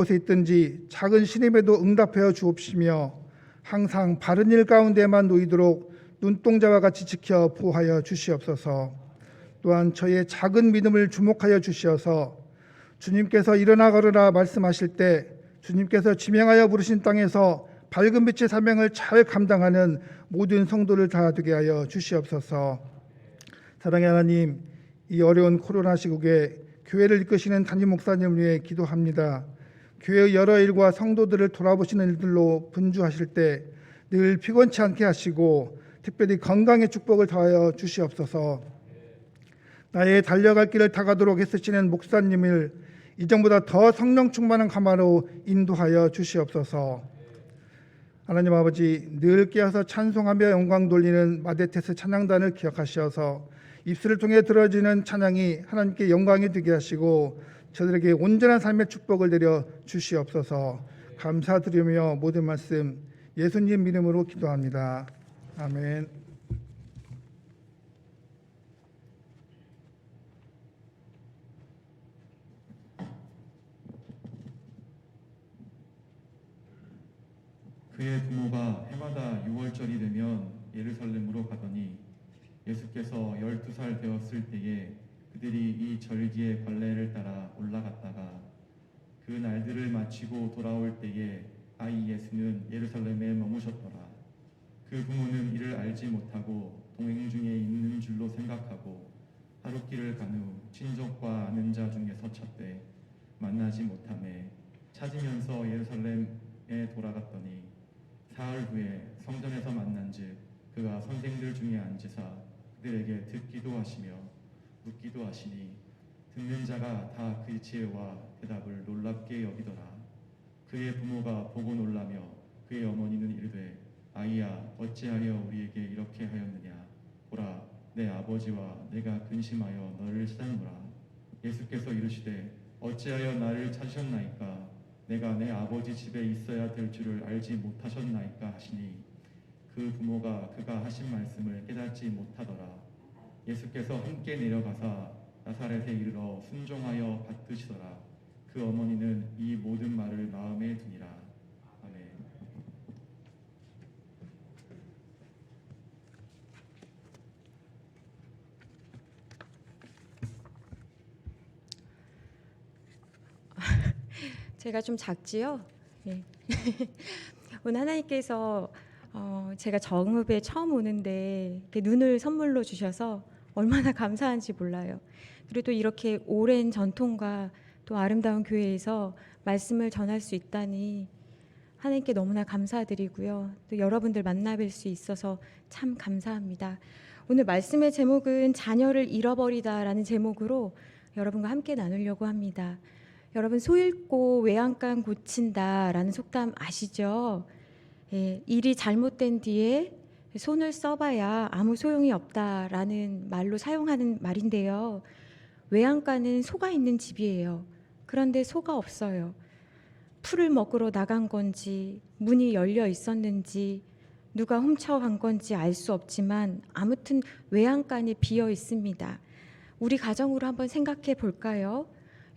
곳에 있든지 작은 신임에도 응답하여 주옵시며 항상 바른 일 가운데만 놓이도록 눈동자와 같이 지켜 보호하여 주시옵소서. 또한 저의 작은 믿음을 주목하여 주시어서 주님께서 일어나 걸으라 말씀하실 때 주님께서 지명하여 부르신 땅에서 밝은 빛의 사명을 잘 감당하는 모든 성도를 다 되게 하여 주시옵소서. 사랑의 하나님, 이 어려운 코로나 시국에 교회를 이끄시는 담임 목사님을 위해 기도합니다. 교회의 여러 일과 성도들을 돌아보시는 일들로 분주하실 때 늘 피곤치 않게 하시고 특별히 건강의 축복을 더하여 주시옵소서. 나의 달려갈 길을 다가도록 애쓰시는 목사님을 이전보다 더 성령 충만한 가마로 인도하여 주시옵소서. 하나님 아버지, 늘 깨어서 찬송하며 영광 돌리는 마데테스 찬양단을 기억하시어서 입술을 통해 들어지는 찬양이 하나님께 영광이 되게 하시고 저들에게 온전한 삶의 축복을 내려 주시옵소서. 감사드리며 모든 말씀 예수님 이름으로 기도합니다. 아멘. 그의 부모가 해마다 6월절이 되면 예루살렘으로 가더니 예수께서 12살 되었을 때에 그들이 이 절기의 관례를 따라 올라갔다가 그 날들을 마치고 돌아올 때에 아이 예수는 예루살렘에 머무셨더라. 그 부모는 이를 알지 못하고 동행 중에 있는 줄로 생각하고 하룻길을 간 후 친족과 아는 자 중에서 찾되 만나지 못하매 찾으면서 예루살렘에 돌아갔더니 사흘 후에 성전에서 만난즉 그가 선생들 중에 앉으사 그들에게 듣기도 하시며 묻기도 하시니 듣는 자가 다 그 지혜와 대답을 놀랍게 여기더라. 그의 부모가 보고 놀라며 그의 어머니는 이르되 아이야 어찌하여 우리에게 이렇게 하였느냐. 보라 내 아버지와 내가 근심하여 너를 찾았노라. 예수께서 이르시되 어찌하여 나를 찾으셨나이까. 내가 내 아버지 집에 있어야 될 줄을 알지 못하셨나이까 하시니 그 부모가 그가 하신 말씀을 깨닫지 못하더라. 예수께서 함께 내려가사 나사렛에 이르러 순종하여 받드시더라. 그 어머니는 이 모든 말을 마음에 두니라. 아멘. 제가 좀 작지요? 네. 오늘 하나님께서 제가 정읍에 처음 오는데 이렇게 눈을 선물로 주셔서 얼마나 감사한지 몰라요. 그리고 또 이렇게 오랜 전통과 또 아름다운 교회에서 말씀을 전할 수 있다니 하나님께 너무나 감사드리고요. 또 여러분들 만나뵐 수 있어서 참 감사합니다. 오늘 말씀의 제목은 자녀를 잃어버리다라는 제목으로 여러분과 함께 나누려고 합니다. 여러분 소잃고 외양간 고친다라는 속담 아시죠? 예, 일이 잘못된 뒤에 손을 써봐야 아무 소용이 없다라는 말로 사용하는 말인데요. 외양간은 소가 있는 집이에요. 그런데 소가 없어요. 풀을 먹으러 나간 건지 문이 열려 있었는지 누가 훔쳐간 건지 알 수 없지만 아무튼 외양간이 비어 있습니다. 우리 가정으로 한번 생각해 볼까요?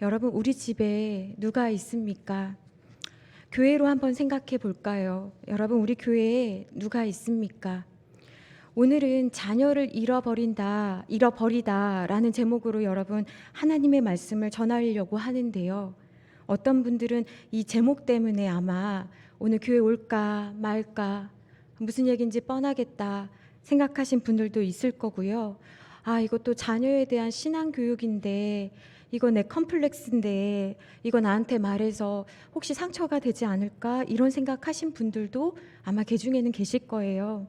여러분 우리 집에 누가 있습니까? 교회로 한번 생각해 볼까요? 여러분 우리 교회에 누가 있습니까? 오늘은 자녀를 잃어버리다라는 제목으로 여러분 하나님의 말씀을 전하려고 하는데요. 어떤 분들은 이 제목 때문에 아마 오늘 교회 올까 말까 무슨 얘기인지 뻔하겠다 생각하신 분들도 있을 거고요. 아, 이것도 자녀에 대한 신앙 교육인데 이거 내 컴플렉스인데 이거 나한테 말해서 혹시 상처가 되지 않을까 이런 생각하신 분들도 아마 그 중에는 계실 거예요.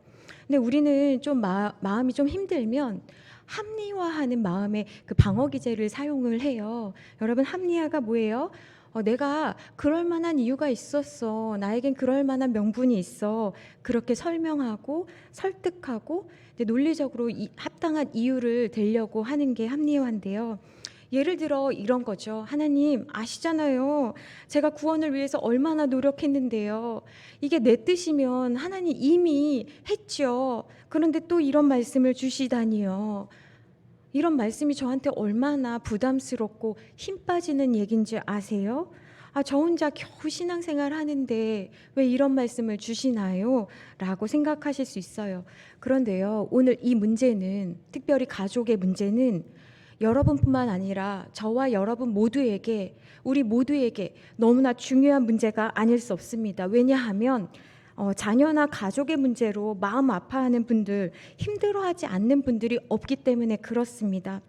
근데 우리는 좀 마음이 좀 힘들면 합리화하는 마음의 그 방어 기제를 사용을 해요. 여러분 합리화가 뭐예요? 내가 그럴 만한 이유가 있었어. 나에겐 그럴 만한 명분이 있어. 그렇게 설명하고 설득하고 논리적으로 합당한 이유를 대려고 하는 게 합리화인데요. 예를 들어 이런 거죠. 하나님 아시잖아요. 제가 구원을 위해서 얼마나 노력했는데요. 이게 내 뜻이면 하나님 이미 했죠. 그런데 또 이런 말씀을 주시다니요. 이런 말씀이 저한테 얼마나 부담스럽고 힘 빠지는 얘기인지 아세요? 저 혼자 겨우 신앙생활 하는데 왜 이런 말씀을 주시나요? 라고 생각하실 수 있어요. 그런데요, 오늘 이 문제는, 특별히 가족의 문제는 여러분뿐만 아니라 저와 여러분 모두에게, 우리 모두에게 너무나 중요한 문제가 아닐 수 없습니다. 왜냐하면 자녀나 가족의 문제로 마음 아파하는 분들, 힘들어하지 않는 분들이 없기 때문에 그렇습니다.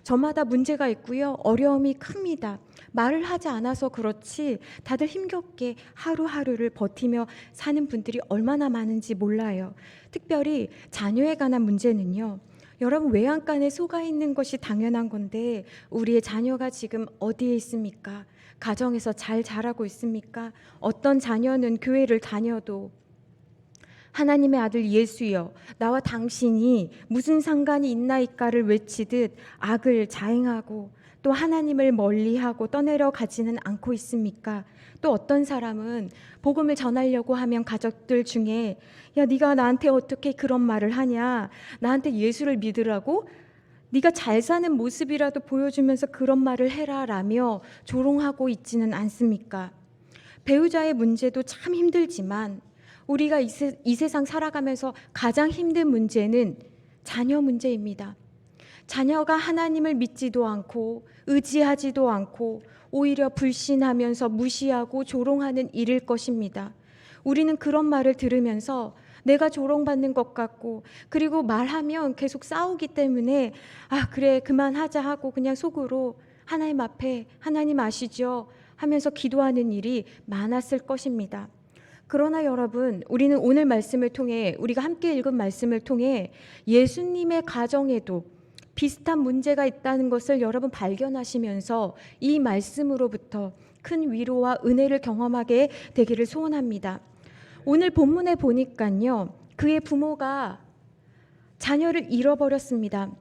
저마다 문제가 있고요, 어려움이 큽니다. 말을 하지 않아서 그렇지 다들 힘겹게 하루하루를 버티며 사는 분들이 얼마나 많은지 몰라요. 특별히 자녀에 관한 문제는요, 여러분 외양간에 속아 있는 것이 당연한 건데 우리의 자녀가 지금 어디에 있습니까? 가정에서 잘 자라고 있습니까? 어떤 자녀는 교회를 다녀도 하나님의 아들 예수여, 나와 당신이 무슨 상관이 있나이까를 외치듯 악을 자행하고 또 하나님을 멀리하고 떠내려 가지는 않고 있습니까? 또 어떤 사람은 복음을 전하려고 하면 가족들 중에 야, 네가 나한테 어떻게 그런 말을 하냐? 나한테 예수를 믿으라고? 네가 잘 사는 모습이라도 보여주면서 그런 말을 해라 라며 조롱하고 있지는 않습니까? 배우자의 문제도 참 힘들지만 우리가 이 세상 살아가면서 가장 힘든 문제는 자녀 문제입니다. 자녀가 하나님을 믿지도 않고 의지하지도 않고 오히려 불신하면서 무시하고 조롱하는 일일 것입니다. 우리는 그런 말을 들으면서 내가 조롱받는 것 같고, 그리고 말하면 계속 싸우기 때문에 그래 그만하자 하고 그냥 속으로 하나님 앞에 하나님 아시죠? 하면서 기도하는 일이 많았을 것입니다. 그러나 여러분, 우리는 오늘 말씀을 통해, 우리가 함께 읽은 말씀을 통해 예수님의 가정에도 비슷한 문제가 있다는 것을 여러분 발견하시면서 이 말씀으로부터 큰 위로와 은혜를 경험하게 되기를 소원합니다. 오늘 본문에 보니까요, 그의 부모가 자녀를 잃어버렸습니다.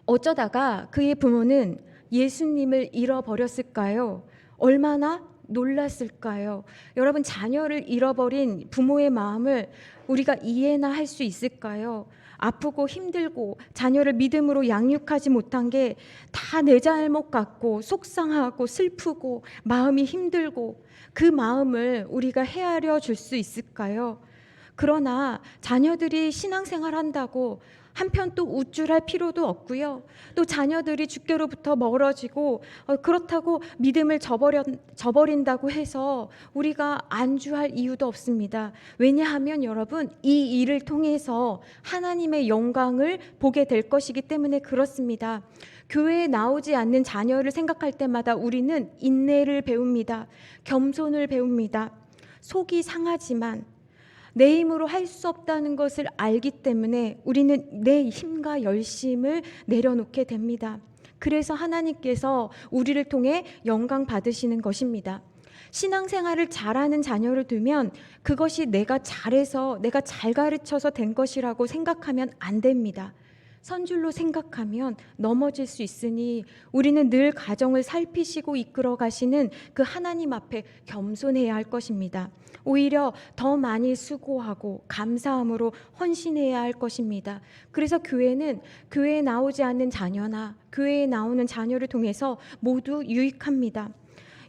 어쩌다가 그의 부모는 예수님을 잃어버렸을까요? 얼마나 놀랐을까요? 여러분, 자녀를 잃어버린 부모의 마음을 우리가 이해나 할 수 있을까요? 아프고 힘들고 자녀를 믿음으로 양육하지 못한 게 다 내 잘못 같고 속상하고 슬프고 마음이 힘들고 그 마음을 우리가 헤아려 줄 수 있을까요? 그러나 자녀들이 신앙생활 한다고 한편 또 우쭐할 필요도 없고요. 또 자녀들이 주께로부터 멀어지고 그렇다고 믿음을 저버린다고 해서 우리가 안주할 이유도 없습니다. 왜냐하면 여러분, 이 일을 통해서 하나님의 영광을 보게 될 것이기 때문에 그렇습니다. 교회에 나오지 않는 자녀를 생각할 때마다 우리는 인내를 배웁니다. 겸손을 배웁니다. 속이 상하지만 내 힘으로 할 수 없다는 것을 알기 때문에 우리는 내 힘과 열심을 내려놓게 됩니다. 그래서 하나님께서 우리를 통해 영광 받으시는 것입니다. 신앙생활을 잘하는 자녀를 두면 그것이 내가 잘해서 내가 잘 가르쳐서 된 것이라고 생각하면 안 됩니다. 선줄로 생각하면 넘어질 수 있으니 우리는 늘 가정을 살피시고 이끌어 가시는 그 하나님 앞에 겸손해야 할 것입니다. 오히려 더 많이 수고하고 감사함으로 헌신해야 할 것입니다. 그래서 교회는 교회에 나오지 않는 자녀나 교회에 나오는 자녀를 통해서 모두 유익합니다.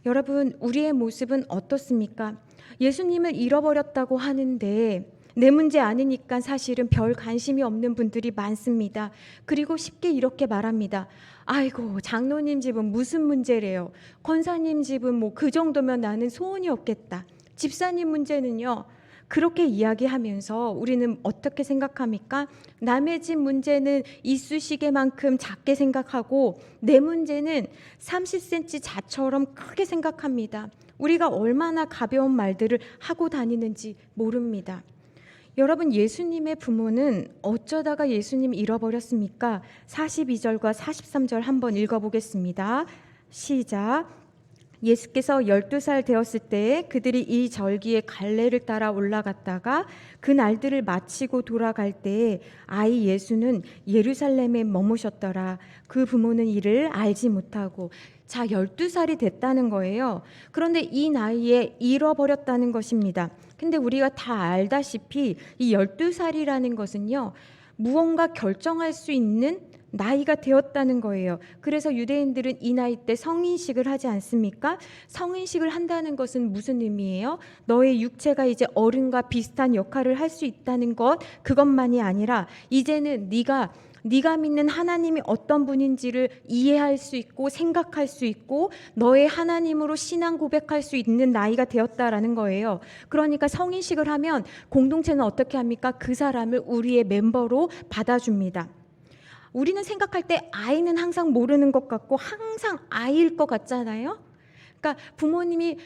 여러분, 우리의 모습은 어떻습니까? 예수님을 잃어버렸다고 하는데 내 문제 아니니까 사실은 별 관심이 없는 분들이 많습니다. 그리고 쉽게 이렇게 말합니다. 아이고, 장로님 집은 무슨 문제래요? 권사님 집은 뭐 그 정도면 나는 소원이 없겠다. 집사님 문제는요. 그렇게 이야기하면서 우리는 어떻게 생각합니까? 남의 집 문제는 이쑤시개만큼 작게 생각하고 내 문제는 30cm 자처럼 크게 생각합니다. 우리가 얼마나 가벼운 말들을 하고 다니는지 모릅니다. 여러분, 예수님의 부모는 어쩌다가 예수님 잃어버렸습니까? 42절과 43절 한번 읽어보겠습니다. 시작. 예수께서 12살 되었을 때 그들이 이 절기에 갈레를 따라 올라갔다가 그 날들을 마치고 돌아갈 때에 아이 예수는 예루살렘에 머무셨더라. 그 부모는 이를 알지 못하고. 자, 12살이 됐다는 거예요. 그런데 이 나이에 잃어버렸다는 것입니다. 근데 우리가 다 알다시피 이 12살이라는 것은요, 무언가 결정할 수 있는 나이가 되었다는 거예요. 그래서 유대인들은 이 나이 때 성인식을 하지 않습니까? 성인식을 한다는 것은 무슨 의미예요? 너의 육체가 이제 어른과 비슷한 역할을 할 수 있다는 것, 그것만이 아니라 이제는 네가 믿는 하나님이 어떤 분인지를 이해할 수 있고 생각할 수 있고 너의 하나님으로 신앙 고백할 수 있는 나이가 되었다라는 거예요. 그러니까 성인식을 하면 공동체는 어떻게 합니까? 그 사람을 우리의 멤버로 받아줍니다. 우리는 생각할 때 아이는 항상 모르는 것 같고 항상 아이일 것 같잖아요. 그러니까 부모님이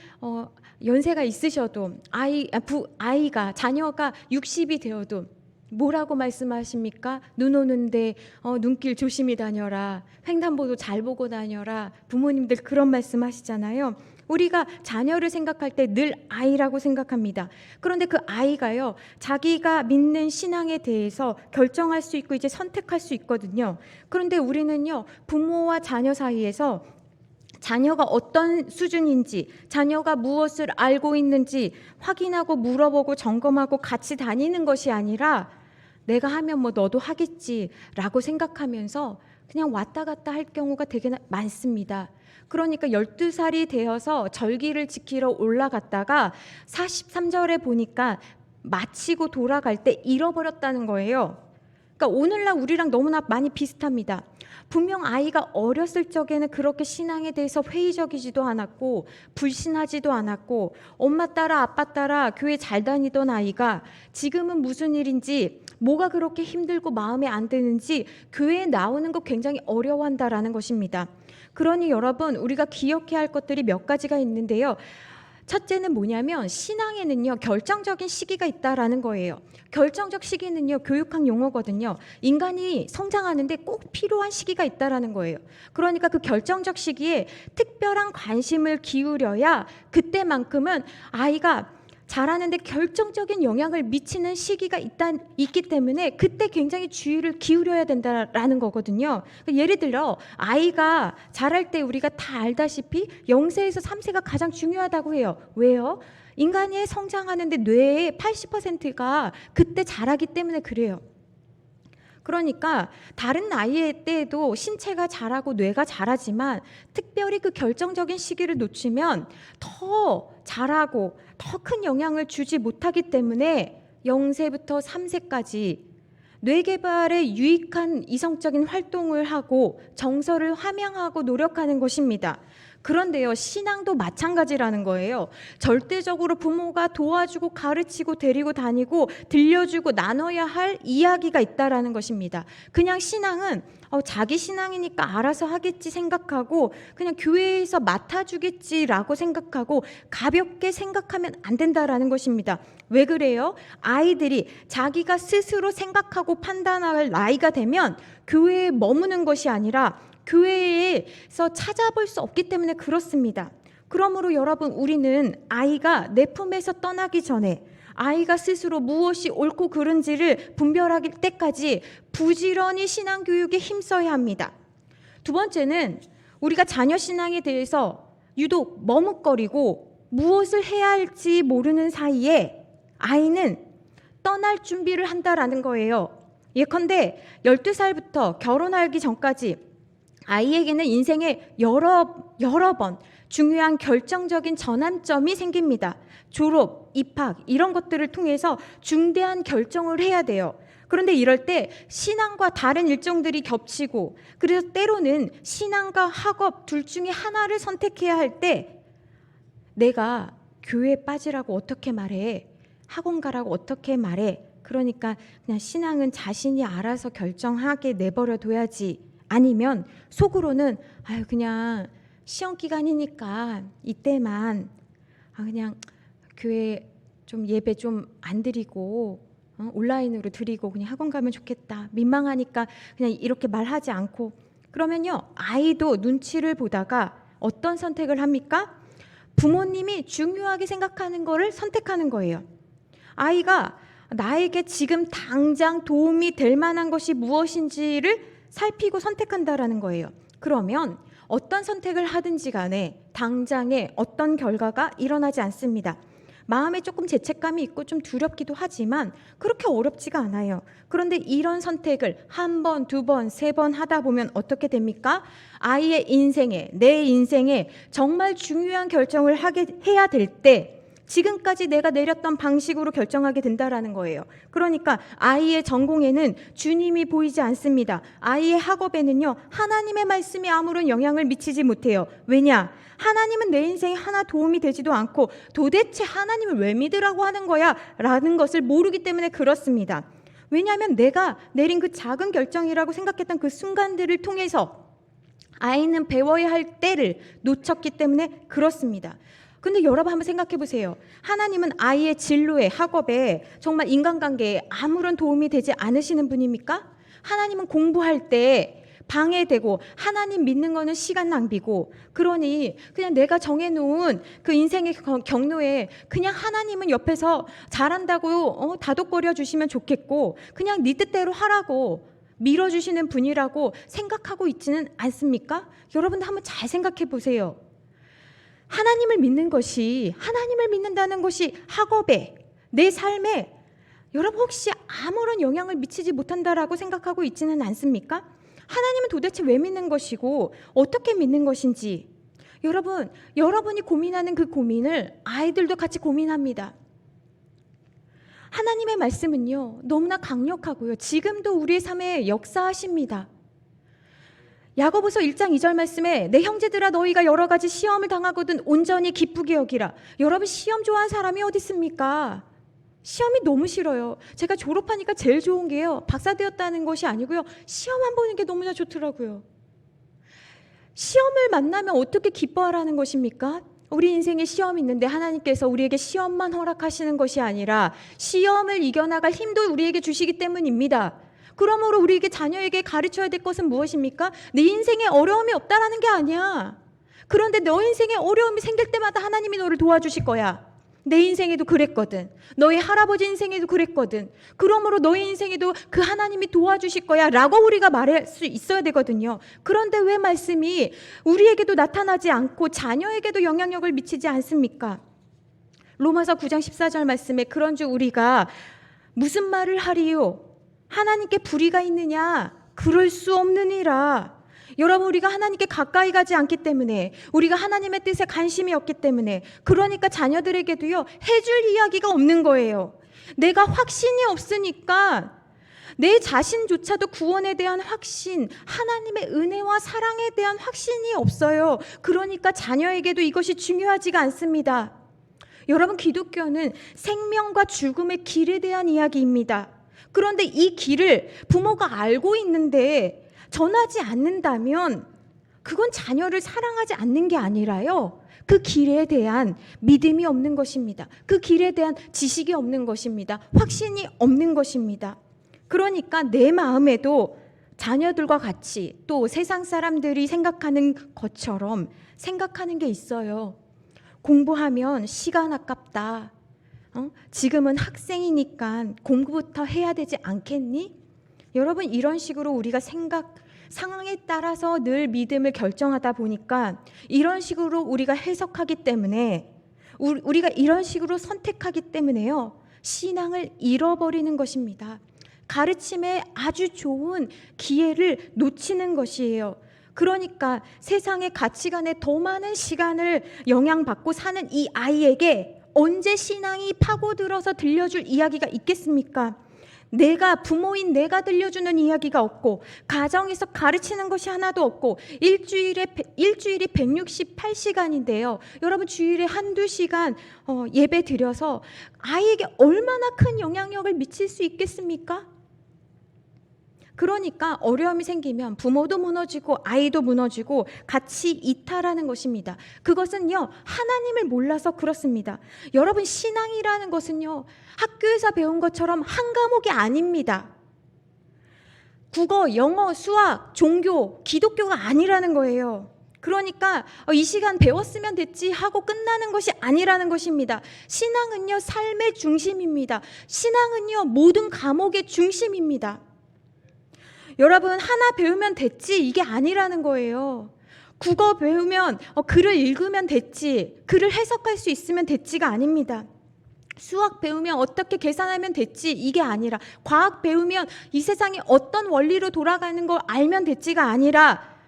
연세가 있으셔도 아이가 자녀가 60이 되어도 뭐라고 말씀하십니까? 눈 오는데 눈길 조심히 다녀라. 횡단보도 잘 보고 다녀라. 부모님들 그런 말씀하시잖아요. 우리가 자녀를 생각할 때 늘 아이라고 생각합니다. 그런데 그 아이가요, 자기가 믿는 신앙에 대해서 결정할 수 있고 이제 선택할 수 있거든요. 그런데 우리는요, 부모와 자녀 사이에서 자녀가 어떤 수준인지, 자녀가 무엇을 알고 있는지 확인하고 물어보고 점검하고 같이 다니는 것이 아니라 내가 하면 뭐 너도 하겠지라고 생각하면서 그냥 왔다 갔다 할 경우가 되게 많습니다. 그러니까 12살이 되어서 절기를 지키러 올라갔다가 43절에 보니까 마치고 돌아갈 때 잃어버렸다는 거예요. 그러니까 오늘날 우리랑 너무나 많이 비슷합니다. 분명 아이가 어렸을 적에는 그렇게 신앙에 대해서 회의적이지도 않았고 불신하지도 않았고 엄마 따라 아빠 따라 교회 잘 다니던 아이가 지금은 무슨 일인지 뭐가 그렇게 힘들고 마음에 안 드는지 교회에 나오는 거 굉장히 어려워한다라는 것입니다. 그러니 여러분, 우리가 기억해야 할 것들이 몇 가지가 있는데요. 첫째는 뭐냐면 신앙에는요, 결정적인 시기가 있다라는 거예요. 결정적 시기는요, 교육학 용어거든요. 인간이 성장하는데 꼭 필요한 시기가 있다라는 거예요. 그러니까 그 결정적 시기에 특별한 관심을 기울여야 그때만큼은 아이가 자라는데 결정적인 영향을 미치는 시기가 있기 때문에 그때 굉장히 주의를 기울여야 된다라는 거거든요. 예를 들어 아이가 자랄 때 우리가 다 알다시피 0세에서 3세가 가장 중요하다고 해요. 왜요? 인간이 성장하는데 뇌의 80%가 그때 자라기 때문에 그래요. 그러니까 다른 나이의 때에도 신체가 자라고 뇌가 자라지만 특별히 그 결정적인 시기를 놓치면 더 자라고 더 큰 영향을 주지 못하기 때문에 0세부터 3세까지 뇌 개발에 유익한 이성적인 활동을 하고 정서를 함양하고 노력하는 것입니다. 그런데요, 신앙도 마찬가지라는 거예요. 절대적으로 부모가 도와주고 가르치고 데리고 다니고 들려주고 나눠야 할 이야기가 있다라는 것입니다. 그냥 신앙은 자기 신앙이니까 알아서 하겠지 생각하고 그냥 교회에서 맡아주겠지라고 생각하고 가볍게 생각하면 안 된다라는 것입니다. 왜 그래요? 아이들이 자기가 스스로 생각하고 판단할 나이가 되면 교회에 머무는 것이 아니라 교회에서 찾아볼 수 없기 때문에 그렇습니다. 그러므로 여러분, 우리는 아이가 내 품에서 떠나기 전에 아이가 스스로 무엇이 옳고 그른지를 분별할 때까지 부지런히 신앙교육에 힘써야 합니다. 두 번째는 우리가 자녀 신앙에 대해서 유독 머뭇거리고 무엇을 해야 할지 모르는 사이에 아이는 떠날 준비를 한다라는 거예요. 예컨대 12살부터 결혼하기 전까지 아이에게는 인생에 여러 번 중요한 결정적인 전환점이 생깁니다. 졸업, 입학 이런 것들을 통해서 중대한 결정을 해야 돼요. 그런데 이럴 때 신앙과 다른 일정들이 겹치고 그래서 때로는 신앙과 학업 둘 중에 하나를 선택해야 할 때 내가 교회에 빠지라고 어떻게 말해? 학원 가라고 어떻게 말해? 그러니까 그냥 신앙은 자신이 알아서 결정하게 내버려 둬야지. 아니면 속으로는 그냥 시험 기간이니까 이때만 그냥 교회 좀 예배 좀 안 드리고 온라인으로 드리고 그냥 학원 가면 좋겠다. 민망하니까 그냥 이렇게 말하지 않고 그러면요, 아이도 눈치를 보다가 어떤 선택을 합니까? 부모님이 중요하게 생각하는 거를 선택하는 거예요. 아이가 나에게 지금 당장 도움이 될 만한 것이 무엇인지를 살피고 선택한다라는 거예요. 그러면 어떤 선택을 하든지 간에 당장에 어떤 결과가 일어나지 않습니다. 마음에 조금 죄책감이 있고 좀 두렵기도 하지만 그렇게 어렵지가 않아요. 그런데 이런 선택을 한 번, 두 번, 세 번 하다 보면 어떻게 됩니까? 아이의 인생에, 내 인생에 정말 중요한 결정을 해야 될 때 지금까지 내가 내렸던 방식으로 결정하게 된다라는 거예요. 그러니까 아이의 전공에는 주님이 보이지 않습니다. 아이의 학업에는요, 하나님의 말씀이 아무런 영향을 미치지 못해요. 왜냐? 하나님은 내 인생에 하나 도움이 되지도 않고 도대체 하나님을 왜 믿으라고 하는 거야? 라는 것을 모르기 때문에 그렇습니다. 왜냐하면 내가 내린 그 작은 결정이라고 생각했던 그 순간들을 통해서 아이는 배워야 할 때를 놓쳤기 때문에 그렇습니다. 근데 여러분 한번 생각해 보세요. 하나님은 아이의 진로에, 학업에, 정말 인간관계에 아무런 도움이 되지 않으시는 분입니까? 하나님은 공부할 때 방해되고 하나님 믿는 거는 시간 낭비고, 그러니 그냥 내가 정해놓은 그 인생의 경로에 그냥 하나님은 옆에서 잘한다고 다독거려 주시면 좋겠고 그냥 네 뜻대로 하라고 밀어주시는 분이라고 생각하고 있지는 않습니까? 여러분도 한번 잘 생각해 보세요. 하나님을 믿는 것이, 하나님을 믿는다는 것이 학업에, 내 삶에 여러분 혹시 아무런 영향을 미치지 못한다라고 생각하고 있지는 않습니까? 하나님은 도대체 왜 믿는 것이고 어떻게 믿는 것인지 여러분이 고민하는 그 고민을 아이들도 같이 고민합니다. 하나님의 말씀은요, 너무나 강력하고요, 지금도 우리의 삶에 역사하십니다. 야고보서 1장 2절 말씀에 내 형제들아 너희가 여러 가지 시험을 당하거든 온전히 기쁘게 여기라. 여러분 시험 좋아하는 사람이 어디 있습니까? 시험이 너무 싫어요. 제가 졸업하니까 제일 좋은 게요, 박사 되었다는 것이 아니고요, 시험만 보는 게 너무나 좋더라고요. 시험을 만나면 어떻게 기뻐하라는 것입니까? 우리 인생에 시험이 있는데 하나님께서 우리에게 시험만 허락하시는 것이 아니라 시험을 이겨나갈 힘도 우리에게 주시기 때문입니다. 그러므로 우리에게 자녀에게 가르쳐야 될 것은 무엇입니까? 네 인생에 어려움이 없다라는 게 아니야. 그런데 너 인생에 어려움이 생길 때마다 하나님이 너를 도와주실 거야. 내 인생에도 그랬거든. 너희 할아버지 인생에도 그랬거든. 그러므로 너희 인생에도 그 하나님이 도와주실 거야 라고 우리가 말할 수 있어야 되거든요. 그런데 왜 말씀이 우리에게도 나타나지 않고 자녀에게도 영향력을 미치지 않습니까? 로마서 9장 14절 말씀에 그런즉 우리가 무슨 말을 하리요? 하나님께 불의가 있느냐? 그럴 수 없느니라. 여러분, 우리가 하나님께 가까이 가지 않기 때문에, 우리가 하나님의 뜻에 관심이 없기 때문에, 그러니까 자녀들에게도요, 해줄 이야기가 없는 거예요. 내가 확신이 없으니까 내 자신조차도 구원에 대한 확신, 하나님의 은혜와 사랑에 대한 확신이 없어요. 그러니까 자녀에게도 이것이 중요하지가 않습니다. 여러분, 기독교는 생명과 죽음의 길에 대한 이야기입니다. 그런데 이 길을 부모가 알고 있는데 전하지 않는다면 그건 자녀를 사랑하지 않는 게 아니라요, 그 길에 대한 믿음이 없는 것입니다. 그 길에 대한 지식이 없는 것입니다. 확신이 없는 것입니다. 그러니까 내 마음에도 자녀들과 같이 또 세상 사람들이 생각하는 것처럼 생각하는 게 있어요. 공부하면 시간 아깝다. 지금은 학생이니까 공부부터 해야 되지 않겠니? 여러분, 이런 식으로 우리가 상황에 따라서 늘 믿음을 결정하다 보니까 이런 식으로 우리가 해석하기 때문에, 우리가 이런 식으로 선택하기 때문에요, 신앙을 잃어버리는 것입니다. 가르침에 아주 좋은 기회를 놓치는 것이에요. 그러니까 세상의 가치관에 더 많은 시간을 영향받고 사는 이 아이에게 언제 신앙이 파고들어서 들려줄 이야기가 있겠습니까? 부모인 내가 들려주는 이야기가 없고, 가정에서 가르치는 것이 하나도 없고, 일주일이 168시간인데요. 여러분, 주일에 한두 시간 예배 드려서 아이에게 얼마나 큰 영향력을 미칠 수 있겠습니까? 그러니까 어려움이 생기면 부모도 무너지고 아이도 무너지고 같이 이탈하는 것입니다. 그것은요, 하나님을 몰라서 그렇습니다. 여러분, 신앙이라는 것은요, 학교에서 배운 것처럼 한 과목이 아닙니다. 국어, 영어, 수학, 종교, 기독교가 아니라는 거예요. 그러니까 이 시간 배웠으면 됐지 하고 끝나는 것이 아니라는 것입니다. 신앙은요, 삶의 중심입니다. 신앙은요, 모든 과목의 중심입니다. 여러분, 하나 배우면 됐지 이게 아니라는 거예요. 국어 배우면 글을 읽으면 됐지, 글을 해석할 수 있으면 됐지가 아닙니다. 수학 배우면 어떻게 계산하면 됐지 이게 아니라, 과학 배우면 이 세상이 어떤 원리로 돌아가는 걸 알면 됐지가 아니라,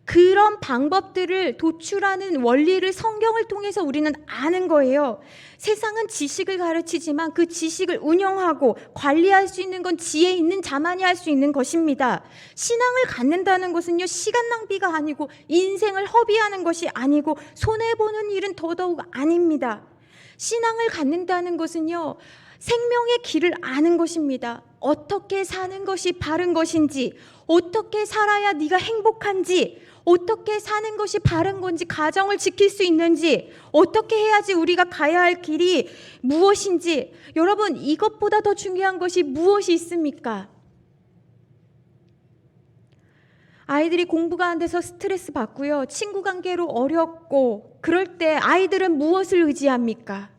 그런 방법들을 도출하는 원리를 성경을 통해서 우리는 아는 거예요. 세상은 지식을 가르치지만 그 지식을 운영하고 관리할 수 있는 건 지혜 있는 자만이 할 수 있는 것입니다. 신앙을 갖는다는 것은요, 시간 낭비가 아니고 인생을 허비하는 것이 아니고 손해보는 일은 더더욱 아닙니다. 신앙을 갖는다는 것은요, 생명의 길을 아는 것입니다. 어떻게 사는 것이 바른 것인지, 어떻게 살아야 네가 행복한지, 어떻게 사는 것이 바른 건지, 가정을 지킬 수 있는지, 어떻게 해야지 우리가 가야 할 길이 무엇인지, 여러분 이것보다 더 중요한 것이 무엇이 있습니까? 아이들이 공부가 안 돼서 스트레스 받고요, 친구 관계로 어렵고, 그럴 때 아이들은 무엇을 의지합니까?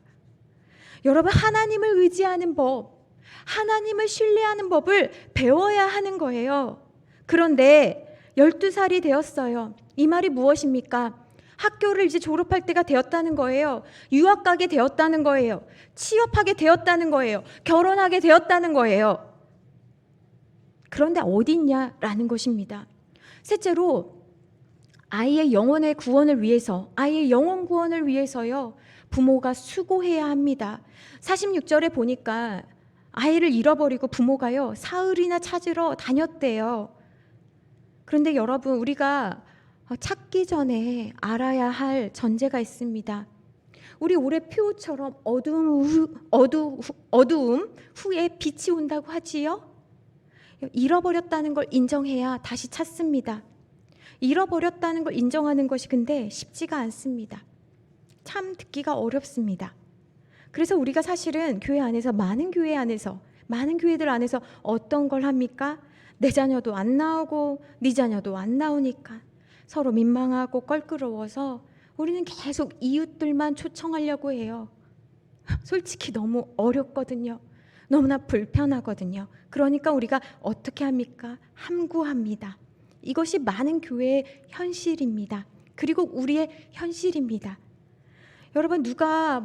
여러분, 하나님을 의지하는 법, 하나님을 신뢰하는 법을 배워야 하는 거예요. 그런데 12살이 되었어요. 이 말이 무엇입니까? 학교를 이제 졸업할 때가 되었다는 거예요. 유학 가게 되었다는 거예요. 취업하게 되었다는 거예요. 결혼하게 되었다는 거예요. 그런데 어디 있냐라는 것입니다. 셋째로, 아이의 영혼의 구원을 위해서, 아이의 영혼 구원을 위해서요, 부모가 수고해야 합니다. 46절에 보니까 아이를 잃어버리고 부모가요, 사흘이나 찾으러 다녔대요. 그런데 여러분, 우리가 찾기 전에 알아야 할 전제가 있습니다. 우리 올해 표처럼 어두움 후에 빛이 온다고 하지요? 잃어버렸다는 걸 인정해야 다시 찾습니다. 잃어버렸다는 걸 인정하는 것이 근데 쉽지가 않습니다. 참 듣기가 어렵습니다. 그래서 우리가 사실은 교회 안에서, 많은 교회들 안에서 어떤 걸 합니까? 내 자녀도 안 나오고 네 자녀도 안 나오니까 서로 민망하고 껄끄러워서 우리는 계속 이웃들만 초청하려고 해요. 솔직히 너무 어렵거든요. 너무나 불편하거든요. 그러니까 우리가 어떻게 합니까? 함구합니다. 이것이 많은 교회의 현실입니다. 그리고 우리의 현실입니다. 여러분, 누가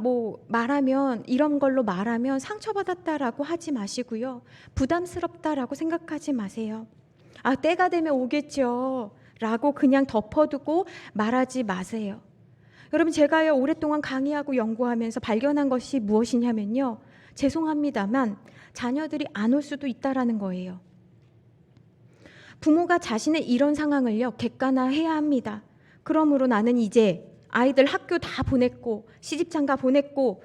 말하면, 이런 걸로 말하면 상처받았다라고 하지 마시고요, 부담스럽다라고 생각하지 마세요. 아, 때가 되면 오겠죠 라고 그냥 덮어두고 말하지 마세요. 여러분, 제가요, 오랫동안 강의하고 연구하면서 발견한 것이 무엇이냐면요, 죄송합니다만 자녀들이 안 올 수도 있다라는 거예요. 부모가 자신의 이런 상황을요, 객관화해야 합니다. 그러므로 나는 이제 아이들 학교 다 보냈고, 시집장가 보냈고,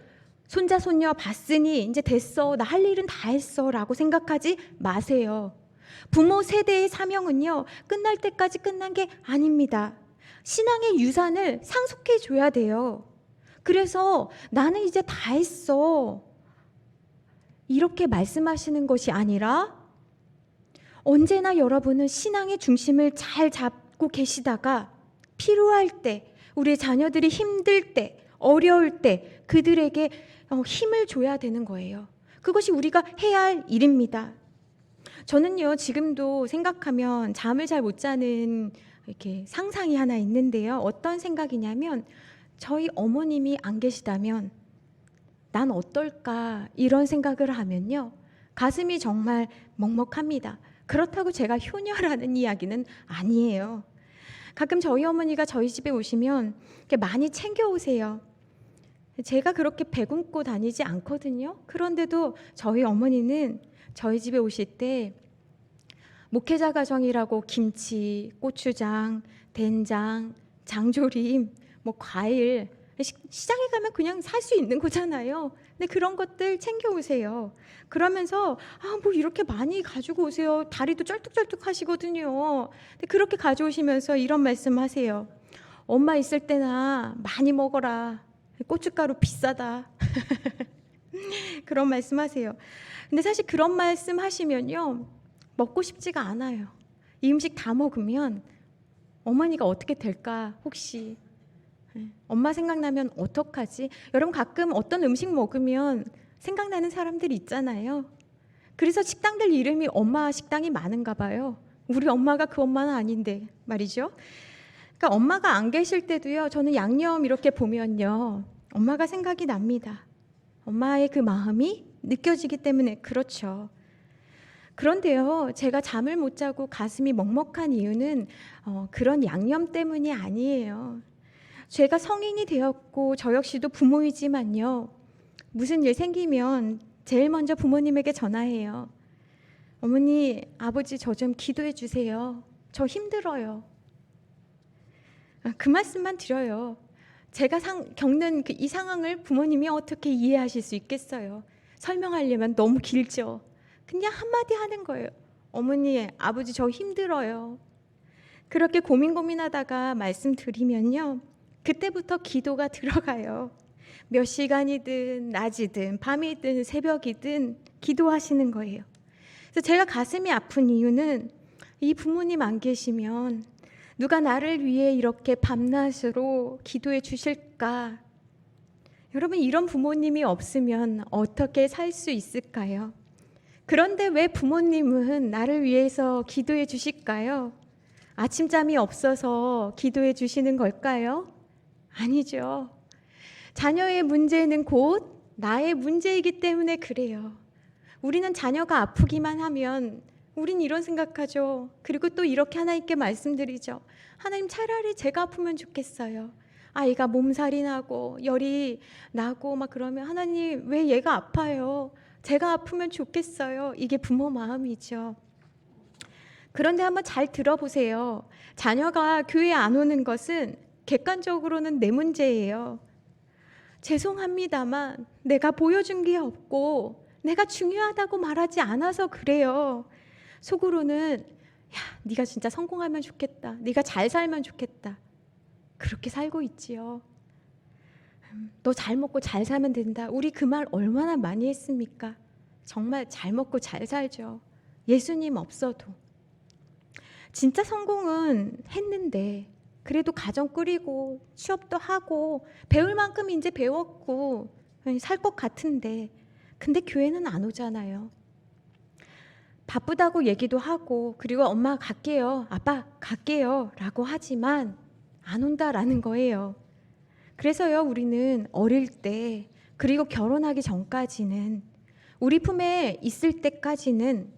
손자 손녀 봤으니 이제 됐어, 나 할 일은 다 했어 라고 생각하지 마세요. 부모 세대의 사명은요, 끝날 때까지 끝난 게 아닙니다. 신앙의 유산을 상속해 줘야 돼요. 그래서 나는 이제 다 했어 이렇게 말씀하시는 것이 아니라, 언제나 여러분은 신앙의 중심을 잘 잡고 계시다가 필요할 때, 우리 자녀들이 힘들 때, 어려울 때 그들에게 힘을 줘야 되는 거예요. 그것이 우리가 해야 할 일입니다. 저는요, 지금도 생각하면 잠을 잘 못 자는 이렇게 상상이 하나 있는데요. 어떤 생각이냐면, 저희 어머님이 안 계시다면 난 어떨까, 이런 생각을 하면요, 가슴이 정말 먹먹합니다. 그렇다고 제가 효녀라는 이야기는 아니에요. 가끔 저희 어머니가 저희 집에 오시면 이렇게 많이 챙겨 오세요. 제가 그렇게 배굶고 다니지 않거든요. 그런데도 저희 어머니는 저희 집에 오실 때 목회자 가정이라고 김치, 고추장, 된장, 장조림, 과일, 시장에 가면 그냥 살 수 있는 거잖아요. 근데 그런 것들 챙겨 오세요. 그러면서 이렇게 많이 가지고 오세요. 다리도 쩔뚝쩔뚝 하시거든요. 근데 그렇게 가져오시면서 이런 말씀하세요. 엄마 있을 때나 많이 먹어라. 고춧가루 비싸다. 그런 말씀하세요. 근데 사실 그런 말씀하시면요, 먹고 싶지가 않아요. 이 음식 다 먹으면 어머니가 어떻게 될까, 혹시 엄마 생각나면 어떡하지? 여러분, 가끔 어떤 음식 먹으면 생각나는 사람들이 있잖아요. 그래서 식당들 이름이 엄마 식당이 많은가 봐요. 우리 엄마가 그 엄마는 아닌데 말이죠. 그러니까 엄마가 안 계실 때도요, 저는 양념 이렇게 보면요, 엄마가 생각이 납니다. 엄마의 그 마음이 느껴지기 때문에 그렇죠. 그런데요, 제가 잠을 못 자고 가슴이 먹먹한 이유는 그런 양념 때문이 아니에요. 제가 성인이 되었고 저 역시도 부모이지만요, 무슨 일 생기면 제일 먼저 부모님에게 전화해요. 어머니, 아버지 저 좀 기도해 주세요. 저 힘들어요. 그 말씀만 드려요. 제가 겪는 이 상황을 부모님이 어떻게 이해하실 수 있겠어요? 설명하려면 너무 길죠. 그냥 한마디 하는 거예요. 어머니, 아버지 저 힘들어요. 그렇게 고민하다가 말씀드리면요, 그때부터 기도가 들어가요. 몇 시간이든 낮이든 밤이든 새벽이든 기도하시는 거예요. 그래서 제가 가슴이 아픈 이유는 이 부모님 안 계시면 누가 나를 위해 이렇게 밤낮으로 기도해 주실까? 여러분, 이런 부모님이 없으면 어떻게 살 수 있을까요? 그런데 왜 부모님은 나를 위해서 기도해 주실까요? 아침잠이 없어서 기도해 주시는 걸까요? 아니죠. 자녀의 문제는 곧 나의 문제이기 때문에 그래요. 우리는 자녀가 아프기만 하면 우린 이런 생각하죠. 그리고 또 이렇게 하나님께 말씀드리죠. 하나님, 차라리 제가 아프면 좋겠어요. 아이가 몸살이 나고 열이 나고 막 그러면 하나님, 왜 얘가 아파요? 제가 아프면 좋겠어요. 이게 부모 마음이죠. 그런데 한번 잘 들어보세요. 자녀가 교회 안 오는 것은 객관적으로는 내 문제예요. 죄송합니다만 내가 보여준 게 없고 내가 중요하다고 말하지 않아서 그래요. 속으로는 야, 네가 진짜 성공하면 좋겠다. 네가 잘 살면 좋겠다. 그렇게 살고 있지요. 너 잘 먹고 잘 살면 된다. 우리 그 말 얼마나 많이 했습니까? 정말 잘 먹고 잘 살죠. 예수님 없어도. 진짜 성공은 했는데 그래도 가정 꾸리고 취업도 하고 배울 만큼 이제 배웠고 살 것 같은데, 근데 교회는 안 오잖아요. 바쁘다고 얘기도 하고 그리고 엄마 갈게요, 아빠 갈게요 라고 하지만 안 온다라는 거예요. 그래서요, 우리는 어릴 때 그리고 결혼하기 전까지는 우리 품에 있을 때까지는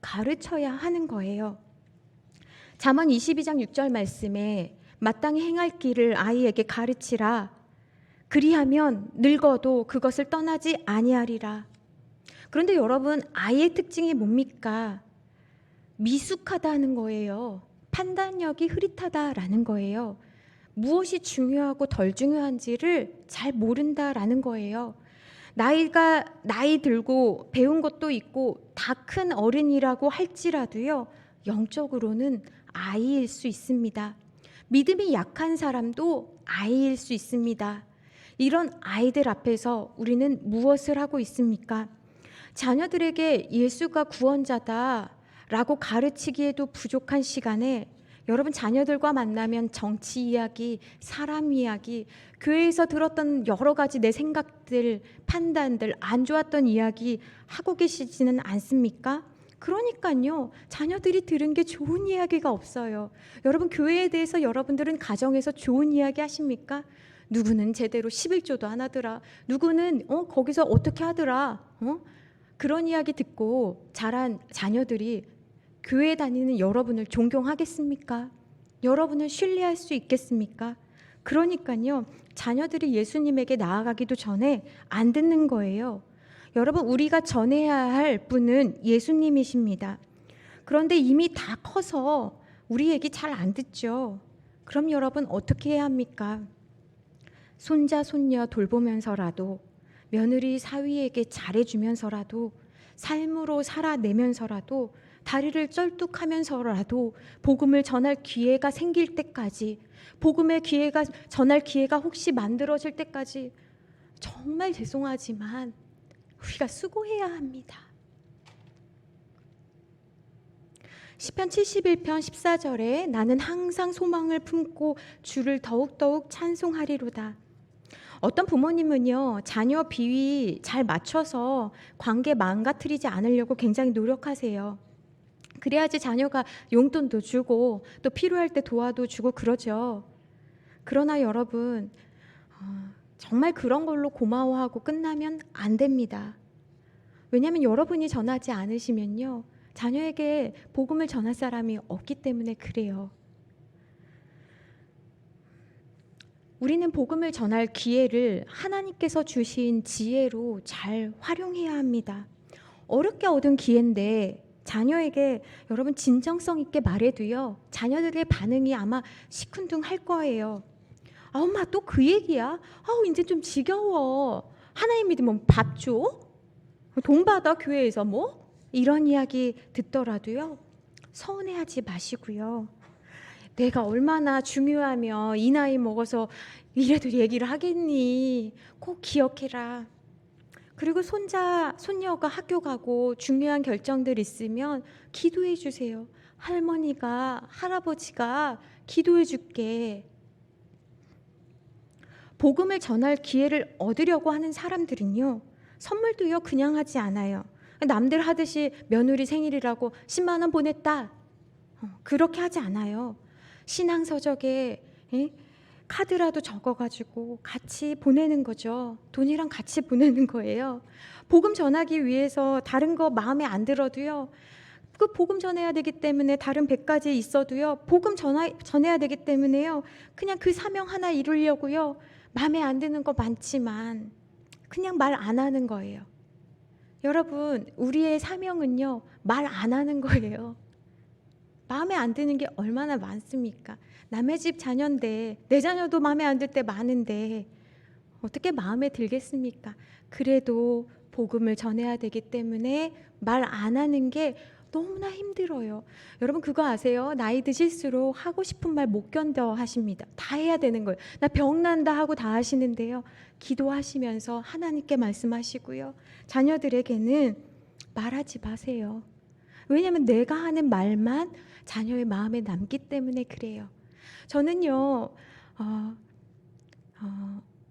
가르쳐야 하는 거예요. 잠언 22장 6절 말씀에 마땅히 행할 길을 아이에게 가르치라. 그리하면 늙어도 그것을 떠나지 아니하리라. 그런데 여러분, 아이의 특징이 뭡니까? 미숙하다는 거예요. 판단력이 흐릿하다라는 거예요. 무엇이 중요하고 덜 중요한지를 잘 모른다라는 거예요. 나이 들고 배운 것도 있고 다 큰 어른이라고 할지라도요, 영적으로는 아이일 수 있습니다. 믿음이 약한 사람도 아이일 수 있습니다. 이런 아이들 앞에서 우리는 무엇을 하고 있습니까? 자녀들에게 예수가 구원자다라고 가르치기에도 부족한 시간에 여러분, 자녀들과 만나면 정치 이야기, 사람 이야기, 교회에서 들었던 여러 가지 내 생각들, 판단들, 안 좋았던 이야기 하고 계시지는 않습니까? 그러니까요, 자녀들이 들은 게 좋은 이야기가 없어요. 여러분, 교회에 대해서 여러분들은 가정에서 좋은 이야기 하십니까? 누구는 제대로 11조도 안 하더라. 누구는 거기서 어떻게 하더라. 그런 이야기 듣고 자란 자녀들이 교회 다니는 여러분을 존경하겠습니까? 여러분을 신뢰할 수 있겠습니까? 그러니까요, 자녀들이 예수님에게 나아가기도 전에 안 듣는 거예요. 여러분, 우리가 전해야 할 분은 예수님이십니다. 그런데 이미 다 커서 우리 얘기 잘 안 듣죠. 그럼 여러분, 어떻게 해야 합니까? 손자, 손녀 돌보면서라도, 며느리, 사위에게 잘해주면서라도, 삶으로 살아내면서라도, 다리를 쩔뚝하면서라도 복음을 전할 기회가 생길 때까지, 복음의 기회가 전할 기회가 혹시 만들어질 때까지 정말 죄송하지만 우리가 수고해야 합니다. 시편 71편 14절에 나는 항상 소망을 품고 주를 더욱더욱 찬송하리로다. 어떤 부모님은요, 자녀 비위 잘 맞춰서 관계 망가뜨리지 않으려고 굉장히 노력하세요. 그래야지 자녀가 용돈도 주고 또 필요할 때 도와도 주고 그러죠. 그러나 여러분, 정말 그런 걸로 고마워하고 끝나면 안 됩니다. 왜냐하면 여러분이 전하지 않으시면요, 자녀에게 복음을 전할 사람이 없기 때문에 그래요. 우리는 복음을 전할 기회를 하나님께서 주신 지혜로 잘 활용해야 합니다. 어렵게 얻은 기회인데 자녀에게 여러분 진정성 있게 말해도요, 자녀들의 반응이 아마 시큰둥할 거예요. 아, 엄마 또 그 얘기야? 아우 이제 좀 지겨워. 하나님 믿으면 밥 줘? 돈 받아 교회에서 뭐? 이런 이야기 듣더라도요, 서운해하지 마시고요. 내가 얼마나 중요하며 이 나이 먹어서 이래도 얘기를 하겠니? 꼭 기억해라. 그리고 손자, 손녀가 학교 가고 중요한 결정들 있으면 기도해 주세요. 할머니가, 할아버지가 기도해 줄게. 복음을 전할 기회를 얻으려고 하는 사람들은요, 선물도요 그냥 하지 않아요. 남들 하듯이 며느리 생일이라고 10만 원 보냈다, 그렇게 하지 않아요. 신앙서적에 카드라도 적어가지고 같이 보내는 거죠. 돈이랑 같이 보내는 거예요. 복음 전하기 위해서 다른 거 마음에 안 들어도요, 그 복음 전해야 되기 때문에 다른 100가지 있어도요, 복음 전해야 되기 때문에요, 그냥 그 사명 하나 이루려고요, 마음에 안 드는 거 많지만 그냥 말 안 하는 거예요. 여러분, 우리의 사명은요, 말 안 하는 거예요. 마음에 안 드는 게 얼마나 많습니까? 남의 집 자녀인데, 내 자녀도 마음에 안 들 때 많은데 어떻게 마음에 들겠습니까? 그래도 복음을 전해야 되기 때문에 말 안 하는 게 너무나 힘들어요. 여러분 그거 아세요? 나이 드실수록 하고 싶은 말 못 견뎌 하십니다. 다 해야 되는 거예요. 나 병난다 하고 다 하시는데요, 기도하시면서 하나님께 말씀하시고요, 자녀들에게는 말하지 마세요. 왜냐하면 내가 하는 말만 자녀의 마음에 남기 때문에 그래요. 저는요,